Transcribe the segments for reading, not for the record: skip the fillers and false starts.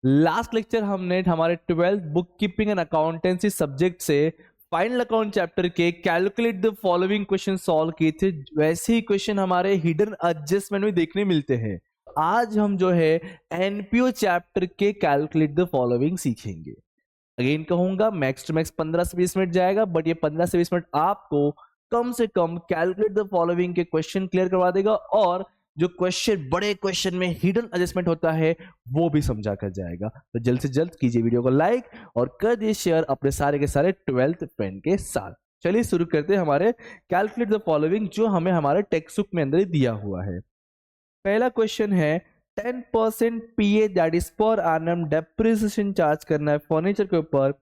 Last lecture हमने हमारे 12th book keeping and accountancy subject से फाइनल अकाउंट चैप्टर के calculate the following question solve किए थे। वैसे ही क्वेश्चन हमारे हिडन एडजस्टमेंट में देखने मिलते हैं। आज हम जो है एनपीओ चैप्टर के कैलकुलेट द फॉलोइंग सीखेंगे। अगेन कहूंगा मैक्स टू मैक्स 15 से 20 मिनट जाएगा, बट ये 15 से 20 मिनट आपको कम से कम कैलकुलेट द फॉलोइंग के क्वेश्चन क्लियर करवा देगा और जो क्वेश्चन बड़े क्वेश्चन में हिडन एडजस्टमेंट होता है वो भी समझा कर जाएगा। तो जल्द से जल्द कीजिए वीडियो को लाइक और कर दिए शेयर अपने सारे के सारे 12th फ्रेंड के साथ। चलिए शुरू करते हैं हमारे कैलकुलेट द फॉलोइंग जो हमें हमारे टेक्स्ट बुक में अंदर दिया हुआ है। पहला क्वेश्चन है 10% PA that is per annum depreciation charge करना है फर्नीचर के ऊपर।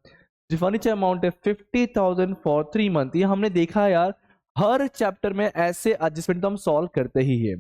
जो फर्नीचर अमाउंट है 50,000 फॉर 3 मंथ। ये हमने देखा यार हर चैप्टर में ऐसे एडजस्टमेंट तो हम सॉल्व करते ही है।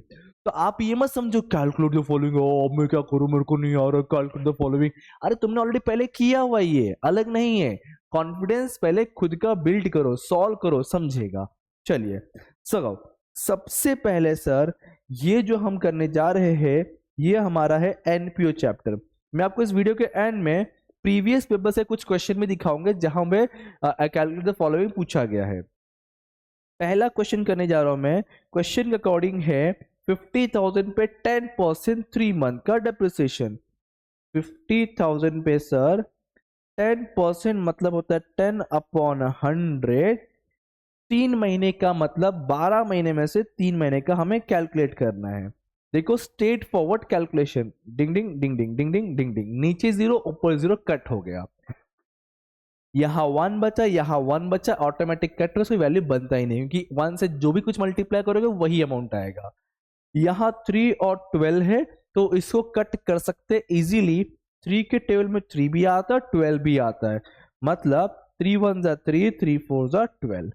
तो आप ये मत समझो कैलकुलेट द फॉलोइंग, अब मैं क्या करूं, मेरे को नहीं आ रहा कैलकुलेट द फॉलोइंग। अरे तुमने ऑलरेडी पहले किया हुआ, ये अलग नहीं है। कॉन्फिडेंस पहले खुद का बिल्ड करो, सॉल्व करो, समझेगा। चलिए सो सबसे पहले सर ये जो हम करने जा रहे हैं ये हमारा है एनपीओ चैप्टर। मैं आपको इस वीडियो के एंड में प्रीवियस पेपर से कुछ क्वेश्चन भी दिखाऊंगे जहां में कैलकुलेट द फॉलोइंग पूछा गया है। पहला क्वेश्चन करने जा रहा हूं मैं। क्वेश्चन के अकॉर्डिंग है 50,000 पे 10% 3 मंथ का डेप्रिसिएशन। 50,000 पे सर 10% मतलब होता है 10/100। 3 महीने का मतलब 12 महीने में से 3 महीने का हमें कैलकुलेट करना है। देखो स्ट्रेट फॉरवर्ड कैलकुलेशन, डिंग डिंग डिंग डिंग डिंग डिंग डिंग डिंग, नीचे 0 ऊपर 0 कट हो गया। यहाँ 1 बचा, यहाँ 1 बचा, ऑटोमेटिक कट हो, उसकी वैल्यू बनता ही नहीं क्योंकि 1 से जो भी कुछ मल्टीप्लाई करोगे वही अमाउंट आएगा। यहाँ 3 और 12 है तो इसको कट कर सकते इजीली। 3 के टेबल में 3 भी आता है, 12 भी आता है, मतलब 3 1 जा 3, 3 4 जा 12।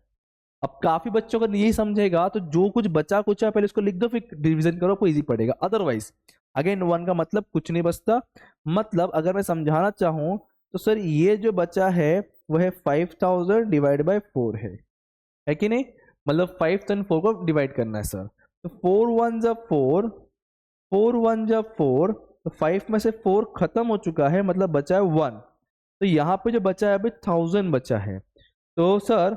अब काफी बच्चों को नहीं समझेगा तो जो कुछ बचा कुछ है पहले उसको लिख दो, फिर डिवीजन करो, आपको इजी पड़ेगा। अदरवाइज अगेन 1 का मतलब कुछ नहीं बचता। मतलब अगर मैं समझाना चाहूं तो सर ये जो बचा है वह है 5000 डिवाइड बाय 4 है कि नहीं। मतलब 5,4 को डिवाइड करना है सर। तो 4 1 जा 4, 4 1 जा 4, तो 5 में से 4 खत्म हो चुका है, मतलब बचा है 1। तो यहाँ पे जो बचा है अभी 1000 बचा है। तो सर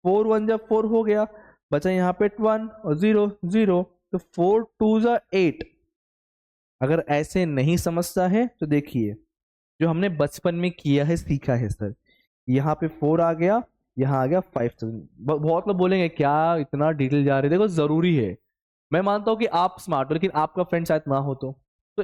4 1 जा 4 हो गया, बचा यहाँ पे 1 और 0 0, तो 4 2 जा 8। अगर ऐसे नहीं समझता है तो देखिए जो हमने बचपन में किया है सीखा है सर। यहाँ पे 4 आ गया, यहाँ आ गया 5000। बहुत लोग बोलेंगे क्या इतना डिटेल जा रहे, देखो जरूरी है। मैं मानता हूँ कि आप स्मार्ट हो लेकिन आपका फ्रेंड शायद ना हो तो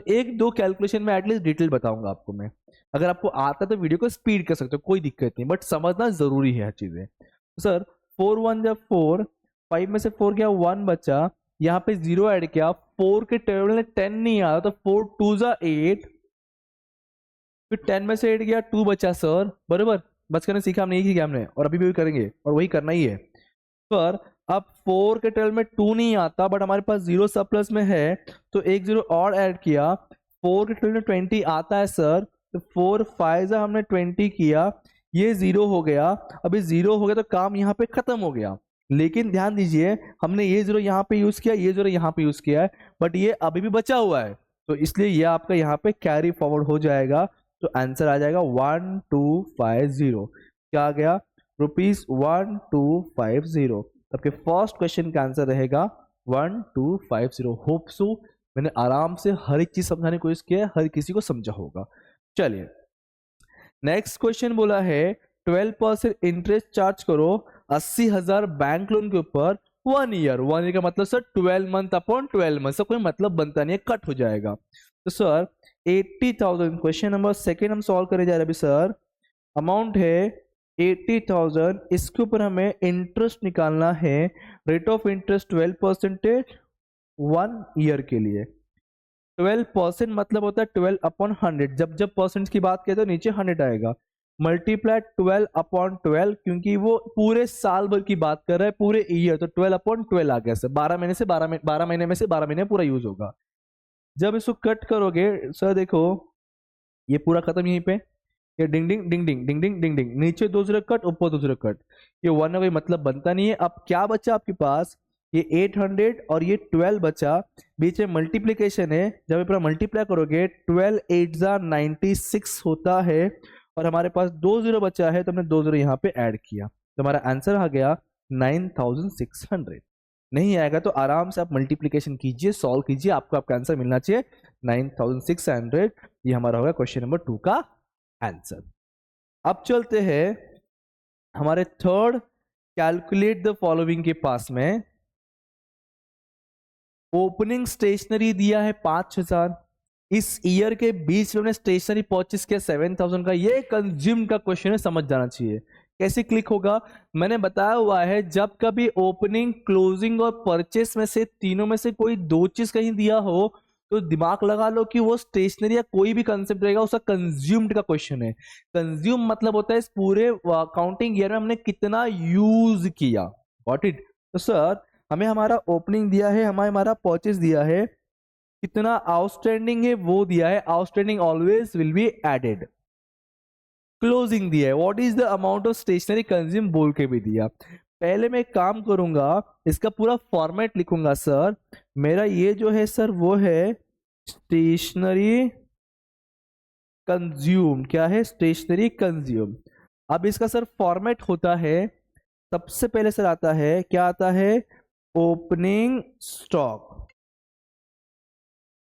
एक दो कैलकुलेशन में एटलीस्ट डिटेल बताऊंगा आपको मैं। अगर आपको आता है तो वीडियो को स्पीड कर सकते हो, कोई दिक्कत नहीं, बट समझना जरूरी है हर चीजें। तो सर 4 1 जा 4, 5 में से 4 गया 1 बचा, यहाँ पे 0 ऐड किया, 4 के टेबल में 10 नहीं आया तो 4 2 जा 8, फिर 10 में से 8 गया 2 बचा सर, बराबर। बच करने सीखा हमने, यही सीखा हमने और अभी भी करेंगे और वही करना ही है। पर अब 4 के टेबल में 2 नहीं आता बट हमारे पास 0 सब प्लस में है तो एक 0 और ऐड किया, 4 के टेबल में 20 आता है सर, तो 4 5 जा हमने 20 किया, ये 0 हो गया। अभी 0 हो गया तो काम यहाँ पे खत्म हो गया। लेकिन ध्यान दीजिए हमने ये 0 यहाँ पे यूज किया, ये 0 यहाँ पे यूज किया है, बट ये अभी भी बचा हुआ है तो इसलिए ये आपका यहाँ पे कैरी फॉरवर्ड हो जाएगा। तो आंसर आ जाएगा 1250। क्या आ गया, ₹1250। आपके फर्स्ट क्वेश्चन का आंसर रहेगा 1250। होप सो मैंने आराम से हर एक चीज समझाने की कोशिश की है, हर किसी को समझा होगा। चलिए नेक्स्ट क्वेश्चन बोला है 12% इंटरेस्ट चार्ज करो 80,000 बैंक लोन के ऊपर 1 ईयर। 1 ईयर का मतलब सर 12 मंथ अपॉन 12 मंथ, सब कोई मतलब बनता नहीं है, कट हो जाएगा। तो सर 80,000, क्वेश्चन नंबर सेकेंड हम सॉल्व करने जा रहे हैं अभी सर। अमाउंट है 80,000, इसके ऊपर हमें इंटरेस्ट निकालना है। रेट ऑफ इंटरेस्ट 12% 1 ईयर के लिए। 12% मतलब होता है 12/100। जब जब परसेंट की बात करें तो नीचे 100 आएगा। मल्टीप्लाई 12/12 क्योंकि वो पूरे साल भर की बात कर रहा है, पूरे ईयर, तो 12/12 आ गया सर। 12 महीने से 12 महीने में से 12 महीने पूरा यूज होगा। जब इसको कट करोगे सर देखो ये पूरा खत्म यहीं पे, ये डिंग डिंग डिंग डिंग डिंग डिंग डिंग डिंग, नीचे 2 0 कट, ऊपर 2 0 कट, ये 1 का मतलब बनता नहीं है। अब क्या बचा आपके पास, ये 800 और ये 12 बचा, बीच में मल्टीप्लीकेशन है, जब ये पूरा मल्टीप्लाई करोगे 12 8 जा 96 होता है, और हमारे पास 2 जीरो बचा है तो हमने 2 जीरो यहाँ पे ऐड किया, तो हमारा आंसर आ गया 9600। नहीं आएगा तो आराम से आप मल्टीप्लीकेशन कीजिए, सॉल्व कीजिए, आपको आपका आंसर मिलना चाहिए 9600। ये हमारा होगा क्वेश्चन नंबर 2 का आंसर। अब चलते हैं हमारे थर्ड कैलकुलेट द फॉलोइंग के पास में। ओपनिंग स्टेशनरी दिया है 5000, इस ईयर के बीच में हमने स्टेशनरी परचेस किया 7000 का, ये कंज्यूम का क्वेश्चन है, समझ जाना चाहिए। कैसे क्लिक होगा, मैंने बताया हुआ है जब कभी ओपनिंग, क्लोजिंग और परचेस में से तीनों में से कोई दो चीज कहीं दिया हो तो दिमाग लगा लो कि वो स्टेशनरी या कोई भी कंसेप्ट रहेगा उसका कंज्यूम्ड का क्वेश्चन है। कंज्यूम मतलब होता है इस पूरे अकाउंटिंग ईयर में हमने कितना यूज किया, गॉट इट। तो सर हमें हमारा ओपनिंग दिया है, हमारा परचेस दिया है, कितना आउटस्टैंडिंग है वो दिया है, outstanding always will be added. Closing दिया है, what is the amount of stationery consume बोल के भी दिया। पहले मैं एक काम करूंगा, इसका पूरा फॉर्मेट लिखूंगा। सर मेरा ये जो है सर वो है स्टेशनरी कंज्यूम, क्या है, स्टेशनरी कंज्यूम। अब इसका सर फॉर्मेट होता है, सबसे पहले सर आता है, क्या आता है, ओपनिंग स्टॉक,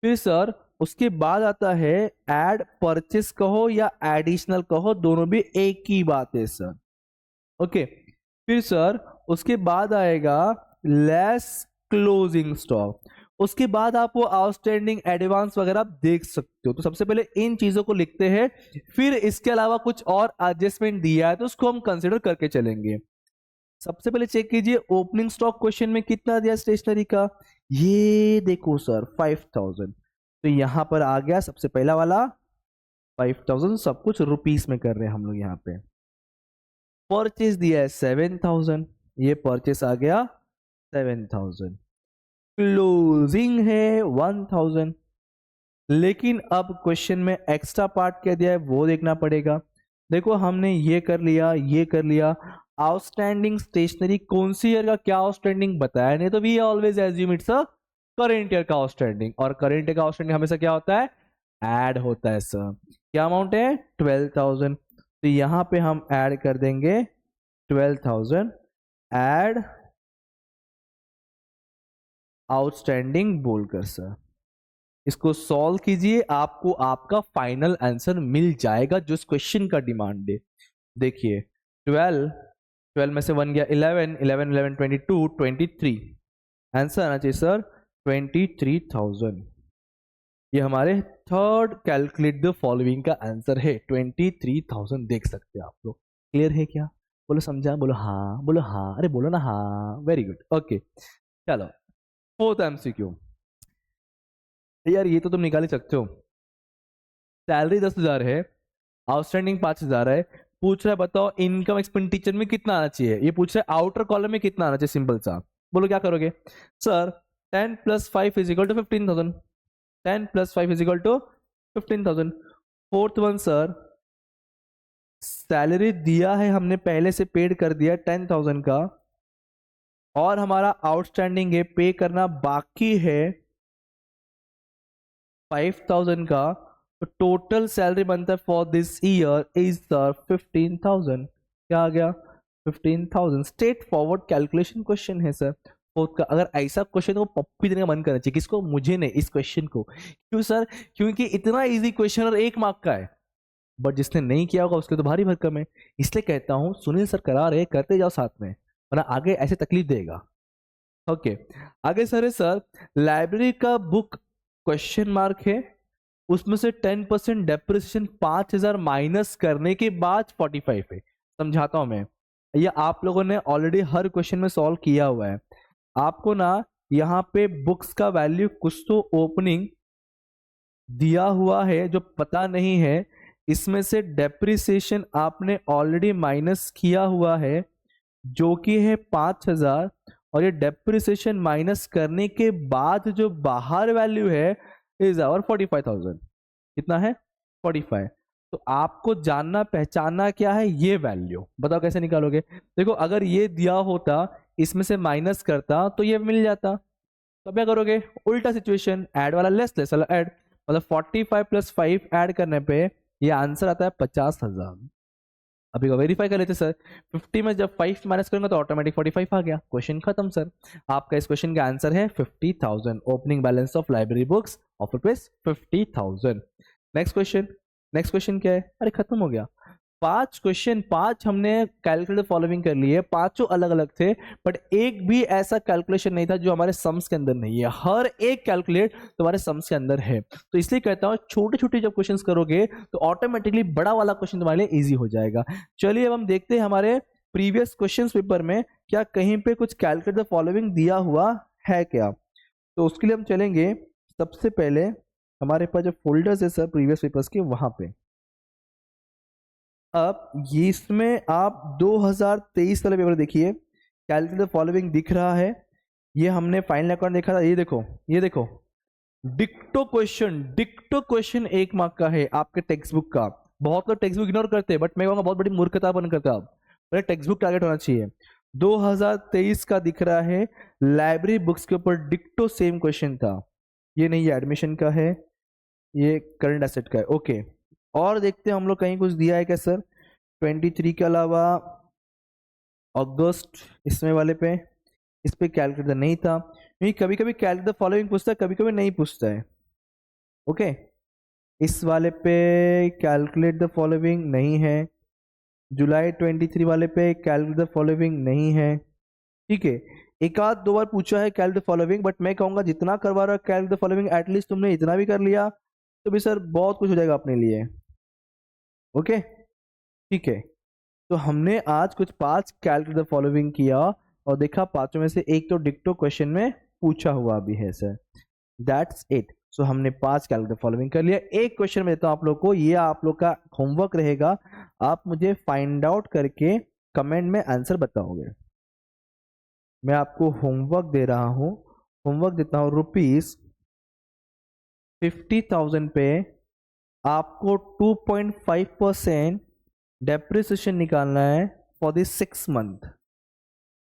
फिर सर उसके बाद आता है एड परचेस कहो या एडिशनल कहो, दोनों भी एक ही बात है सर, ओके। फिर सर उसके बाद आएगा लेस क्लोजिंग स्टॉक, उसके बाद आप वो आउटस्टैंडिंग एडवांस वगैरह आप देख सकते हो। तो सबसे पहले इन चीजों को लिखते हैं, फिर इसके अलावा कुछ और एडजस्टमेंट दिया है तो उसको हम कंसिडर करके चलेंगे। सबसे पहले चेक कीजिए ओपनिंग स्टॉक क्वेश्चन में कितना दिया स्टेशनरी का, ये देखो सर 5000, तो यहां पर आ गया सबसे पहला वाला 5000, सब कुछ रुपीस में कर रहे हैं हम लोग यहाँ पे। परचेस दिया है 7000, ये परचेस आ गया 7000, क्लोजिंग है 1000, लेकिन अब क्वेश्चन में एक्स्ट्रा पार्ट क्या दिया है वो देखना पड़ेगा। देखो हमने ये कर लिया, ये कर लिया, आउटस्टैंडिंग स्टेशनरी कौन सी ईयर का क्या आउटस्टैंडिंग बताया नहीं, तो we always assume it's a current year का आउटस्टैंडिंग, और करेंट ईयर का आउटस्टैंडिंग हमेशा क्या होता है, ऐड होता है सर। क्या अमाउंट है 12000, तो यहां पे हम ऐड कर देंगे 12000, ऐड आउटस्टैंडिंग बोलकर सर। इसको सॉल्व कीजिए, आपको आपका फाइनल आंसर मिल जाएगा जो इस क्वेश्चन का डिमांड है। देखिए 12 में से 1 गया 11 11 11 22 23, आंसर आना चाहिए सर 23000। ये हमारे थर्ड कैलकुलेट द फॉलोइंग का आंसर है 23000, देख सकते हैं आप लोग। क्लियर है क्या, बोलो समझा, बोलो हाँ, बोलो हाँ, अरे बोलो ना हाँ, वेरी गुड, ओके। चलो फोर्थ एमसीक्यू, यार ये तो तुम निकाल ही सकते हो। सैलरी 10,000 है, आउटस्टैंडिंग 5,000 है, पूछ रहा है बताओ इनकम एक्सपेंडिचर में कितना आना चाहिए, ये पूछ रहा है आउटर कॉलम में कितना आना चाहिए, सिंपल सा। बोलो क्या करोगे sir, 10 + 5 = 15,000, 10 + 5 = 15,000। Fourth one sir, salary दिया है हमने पहले से पेड कर दिया 10,000 का, और हमारा आउटस्टैंडिंग है, पे करना बाकी है 5000 का, तो टोटल सैलरी बनता है for this year is the 15,000। क्या आ गया 15,000। स्ट्रेट फॉरवर्ड कैलकुलेशन क्वेश्चन है सर फोर्थ का। अगर ऐसा क्वेश्चन को पप्पी देने का मन करना चाहिए, किसको, मुझे नहीं, इस क्वेश्चन को। क्यों सर, क्योंकि इतना इजी क्वेश्चन और 1 मार्क का है, बट जिसने नहीं किया होगा उसके तो भारी भरकम है। इसलिए कहता हूं सुनील सर करा रहे, करते जाओ साथ में, वरना आगे ऐसे तकलीफ देगा। ओके आगे सर है सर, लाइब्रेरी का बुक क्वेश्चन मार्क है, उसमें से 10% डेप्रिसिएशन 5000 माइनस करने के बाद 45 है। समझाता हूं मैं, ये आप लोगों ने ऑलरेडी हर क्वेश्चन में सॉल्व किया हुआ है। आपको ना यहाँ पे बुक्स का वैल्यू कुछ तो ओपनिंग दिया हुआ है जो पता नहीं है, इसमें से डेप्रिसिएशन आपने ऑलरेडी माइनस किया हुआ है जो कि है 5000, और ये डेप्रिसिएशन माइनस करने के बाद जो बाहर वैल्यू है इज आवर 45,000। कितना है 45। तो आपको जानना पहचानना क्या है, ये वैल्यू बताओ कैसे निकालोगे। देखो अगर ये दिया होता इसमें से माइनस करता तो ये मिल जाता। तो क्या करोगे, उल्टा सिचुएशन, ऐड वाला लेस वाला ऐड, मतलब 45 + 5 ऐड करने पे ये आंसर आता है 50,000। अभी वेरीफाई कर लेते सर, 50 में जब 5 माइनस करूंगा तो ऑटोमेटिक 45 आ गया, क्वेश्चन खत्म सर। आपका इस क्वेश्चन का आंसर है 50,000। Opening balance of library books of rupees 50,000। Next question क्या है, अरे खत्म हो गया। 5 हमने कैलकुलेट फॉलोइंग कर लिए, पांचों अलग अलग थे, बट एक भी ऐसा कैलकुलेशन नहीं था जो हमारे सम्स के अंदर नहीं है। हर एक कैलकुलेट तुम्हारे सम्स के अंदर है। तो इसलिए कहता हूं छोटे छोटे जब क्वेश्चंस करोगे तो ऑटोमेटिकली बड़ा वाला क्वेश्चन तुम्हारे लिए इजी हो जाएगा। चलिए अब हम देखते हैं हमारे प्रीवियस क्वेश्चन पेपर में क्या कहीं पे कुछ कैलकुलेट द फॉलोइंग दिया हुआ है क्या। तो उसके लिए हम चलेंगे, सबसे पहले हमारे पास जो फोल्डर्स है सर प्रीवियस पेपर्स के, वहां पे अब ये इसमें आप 2023 वाले पेपर देखिए, कैलकुलेट द फॉलोइंग दिख रहा है। ये हमने फाइनल अकाउंट देखा था, ये देखो डिक्टो क्वेश्चन 1 मार्क का है आपके टेक्स्ट बुक का। बहुत लोग टेक्स्ट बुक इग्नोर करते हैं, बट मैं कहूँगा बहुत बड़ी मूर्खता बन करता है। पहले टेक्स्ट बुक टारगेट होना चाहिए। 2023 का दिख रहा है, लाइब्रेरी बुक्स के ऊपर डिक्टो सेम क्वेश्चन था। ये नहीं, ये एडमिशन का है, ये करंट एसेट का है। ओके, और देखते हैं हम लोग कहीं कुछ दिया है क्या सर 23 के अलावा। अगस्त इसमें वाले पे, इस पे कैलकुलेटर नहीं था, क्योंकि कभी कभी कैलकुलेट द फॉलोइंग पूछता है, कभी कभी नहीं पूछता है। ओके, इस वाले पे कैलकुलेट द फॉलोइंग नहीं है। जुलाई 23 वाले पे कैलकुलेट द फॉलोइंग नहीं है। ठीक है, एक आध दो बार पूछा है कैलकुलेट द फॉलोइंग, बट मैं कहूंगा जितना करवा रहा है कैलकुलेट द फॉलोइंग, एटलीस्ट तुमने इतना भी कर लिया तो भी सर बहुत कुछ हो जाएगा अपने लिए। ओके, ठीक है, तो हमने आज कुछ 5 कैलकुलेट द फॉलोइंग किया और देखा पांचों में से एक तो डिक्टो क्वेश्चन में पूछा हुआ भी है सर। That's it. सो हमने 5 कैलकुलेट द फॉलोइंग कर लिया। एक क्वेश्चन में देता हूं आप लोग को, ये आप लोग का होमवर्क रहेगा, आप मुझे फाइंड आउट करके कमेंट में आंसर बताओगे। मैं आपको होमवर्क दे रहा हूं, होमवर्क देता हूं ₹50,000 पे आपको 2.5% डेप्रिसिएशन निकालना है फॉर दिस 6 मंथ।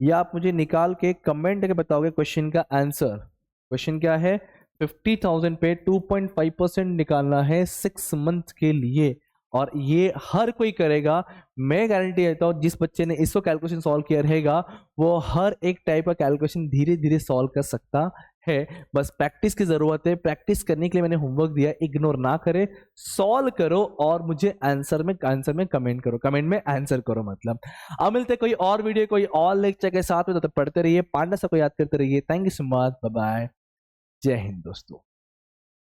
या आप मुझे निकाल के कमेंट करके बताओगे क्वेश्चन का आंसर। क्वेश्चन क्या है, 50,000 पे 2.5% निकालना है 6 मंथ के लिए, और ये हर कोई करेगा। मैं गारंटी देता हूँ जिस बच्चे ने इसको कैलकुलेशन सॉल्व किया रहेगा वो हर एक टाइप का कैलकुलेशन धीरे धीरे सॉल्व कर सकता है। बस प्रैक्टिस की जरूरत है। प्रैक्टिस करने के लिए मैंने होमवर्क दिया, इग्नोर ना करे, सॉल्व करो और मुझे आंसर में कमेंट करो, कमेंट में आंसर करो। मतलब अब मिलते कोई और वीडियो कोई और लेक्चर के साथ में, तो पढ़ते रहिए, पांडा सबको याद करते रहिए। Thank you so much, bye bye, जय हिंद दोस्तों।